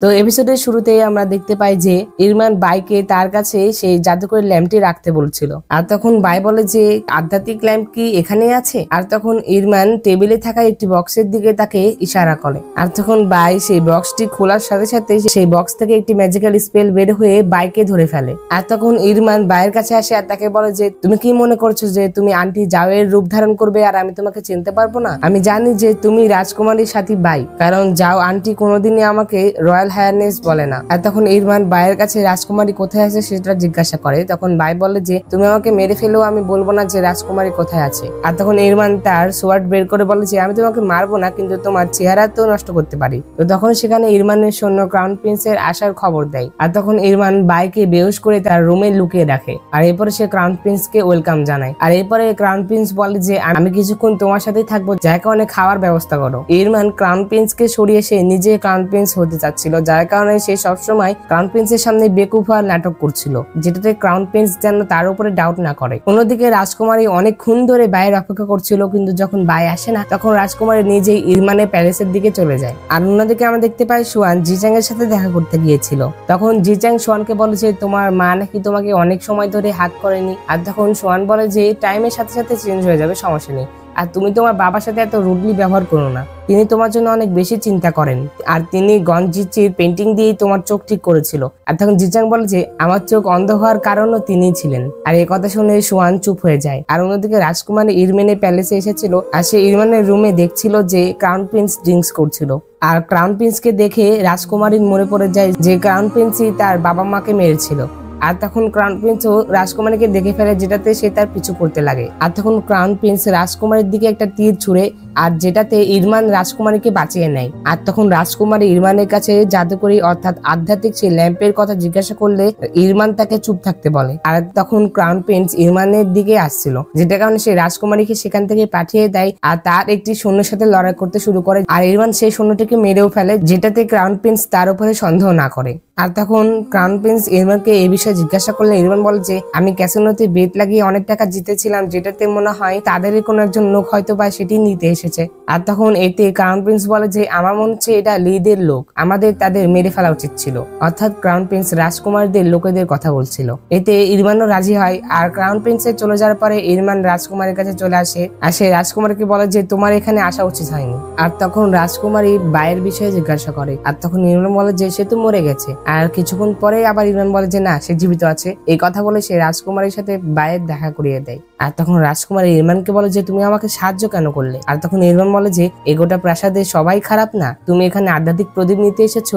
তো এপিসোডের শুরুতেই আমরা দেখতে পাই যে ইরমান বাইকে তার কাছে সেই জাদুকরি ল্যাম্পটি রাখতে বলছিল। আর তখন বাই বলে যে আধ্যাত্মিক ল্যাম্প কি এখানেই আছে? আর তখন ইরমান টেবিলে থাকা একটি বক্সের দিকে তাকে ইশারা করে। আর তখন বাই সেই বক্সটি খোলার সাথে সাথে সেই বক্স থেকে একটি ম্যাজিক্যাল স্পেল বের হয়ে বাইকে ধরে ফেলে। আর তখন ইরমান বাইয়ের কাছে আসে আর তাকে বলে যে তুমি কি মনে করছো যে তুমি আন্টি জাওয়ের রূপ ধারণ করবে আর আমি তোমাকে চিনতে পারবো না? আমি জানি যে তুমি রাজকুমারীর সাথী বাই, কারণ যাও আন্টি কোনোদিনই আমাকে রয়্যাল হায়ারনেস বলে না। আর তখন ইরমান বাইয়ের কাছে রাজকুমারী কোথায় আছে সেটা জিজ্ঞাসা করে। তখন বাই বলে যে তুমি আমাকে মেরে ফেলেও আমি বলবো না যে রাজকুমারী কোথায় আছে। আর তখন ইরমান তার সোয়ার্ড বের করে বলে যে আমি তোমাকে মারবো না, কিন্তু তোমার চেহারা তো নষ্ট করতে পারি। তো তখন সেখানে ইরমানের সৈন্য ক্রাউন প্রিন্সের আসার খবর দেয়। আর তখন ইরমান বাইকে বেহুশ করে তার রুমে লুকিয়ে রাখে। আর এরপরে সে ক্রাউন প্রিন্সকে ওয়েলকাম জানায়। আর এরপরে ক্রাউন প্রিন্স বলে যে আমি কিছুক্ষণ তোমার সাথেই থাকবো, যার কারণে খাওয়ার ব্যবস্থা করো। ইরমান ক্রাউন প্রিন্সকে সরিয়ে সে নিজে ক্রাউন প্রিন্স হতে চাচ্ছিল, যার কারণে সে সবসময় ক্রাউন প্রিন্সের সামনে বেকুফ হওয়ার নাটক করছিল, যেটাতে ক্রাউন প্রিন্স যেন তার উপরে ডাউট না করে। অন্যদিকে রাজকুমারী অনেকক্ষণ ধরে বাইয়ের অপেক্ষা করছিল, কিন্তু যখন বাই আসে না তখন রাজকুমারী নিজেই ইরমানের প্যালেসের দিকে চলে যায়। আর অন্যদিকে আমরা দেখতে পাই সোয়ান জিচাং এর সাথে দেখা করতে গিয়েছিল। তখন জিচাং সোয়ানকে বলে যে তোমার মা নাকি তোমাকে অনেক সময় ধরে হাত করেনি। আর তখন সোয়ান বলে যে টাইমের সাথে সাথে চেঞ্জ হয়ে যাবে, সমস্যা নেই, আর তুমি তোমার বাবার সাথে এত রুডলি ব্যবহার করো না, তিনি তোমার জন্য অনেক বেশি চিন্তা করেন, আর তিনি গঞ্জিচির পেন্টিং দিয়েই তোমার চোখ ঠিক করেছিল। আর তখন জিচাং বলে যে আমার চোখ অন্ধ হওয়ার কারণও তিনিই ছিলেন। আর এই কথা শুনে সোয়ান চুপ হয়ে যায়। আর অন্যদিকে রাজকুমারী ইরমানের প্যালেসে এসেছিল, আর সে ইরমানের রুমে দেখছিল যে ক্রাউন প্রিন্স ড্রিঙ্কস করছিল। আর ক্রাউন প্রিন্সকে দেখে রাজকুমারীর মনে পড়ে যায় যে ক্রাউন প্রিন্সই তার বাবা মাকে মেরেছিল। আর তখন ক্রাউন প্রিন্সও রাজকুমারীকে দেখে ফেলে, যেটাতে সে তার পিছু করতে লাগে। আর তখন ক্রাউন প্রিন্স রাজকুমারীর দিকে একটা তীর ছুড়ে, আর যেটাতে ইরমান রাজকুমারীকে বাঁচিয়ে নেয়। আর তখন রাজকুমারী ইরমানের কাছে জাদুকরি অর্থাৎ আধ্যাত্মিক সেই ল্যাম্পের কথা জিজ্ঞাসা করলে ইরমান তাকে চুপ থাকতে বলে। আর তখন ক্রাউন প্রিন্স ইরমানের দিকে আসছিল, যেটা কারণে সে রাজকুমারীকে সেখান থেকে পাঠিয়ে দেয় আর তার একটি সৈন্যের সাথে লড়াই করতে শুরু করে। আর ইরমান সেই সৈন্যটিকে মেরেও ফেলে, যেটাতে ক্রাউন প্রিন্স তার উপরে সন্দেহ না করে। আর তখন ক্রাউন প্রিন্স ইরমানকে এই বিষয়ে জিজ্ঞাসা করলে ইরমান বলে যে আমি ক্যাসিনোতে বেট লাগিয়ে অনেক টাকা জিতেছিলাম, যেটাতে মনে হয় তাদেরই কোনো একজন লোক হয়তো বা সেটি নিতে এসেছে। আর তখন এতে ক্রাউন প্রিন্স বলে যে আমার মনে হচ্ছে এটা লিদের লোক, আমাদের তাদের মেরে ফেলা উচিত ছিল। অর্থাৎ ক্রাউন প্রিন্স রাজকুমারদের লোকেদের কথা বলছিল। এতে ইরমানও রাজি হয়। আর ক্রাউন প্রিন্সের চলে যাওয়ার পরে ইরমান রাজকুমারীর কাছে চলে আসে, আর সে রাজকুমারীকে বলে যে তোমার এখানে আসা উচিত হয়নি। আর তখন রাজকুমারী বাইয়ের বিষয়ে জিজ্ঞাসা করে। আর তখন ইরমান বলে যে সে তো মরে গেছে। আর কিছুক্ষণ পরে আবার ইরমান বলে যে না, সে জীবিত আছে। এই কথা বলে সে রাজকুমারীর সাথে বাইয়ের দেখা করিয়ে দেয়। আর তখন রাজকুমারী ইরমানকে বলে যে তুমি আমাকে সাহায্য কেন করলে? আর তখন ইরমান বলে যে এগোটা প্রাসাদে সবাই খারাপ না, তুমি এখানে আধ্যাত্মিক প্রদীপ নিতে এসেছো,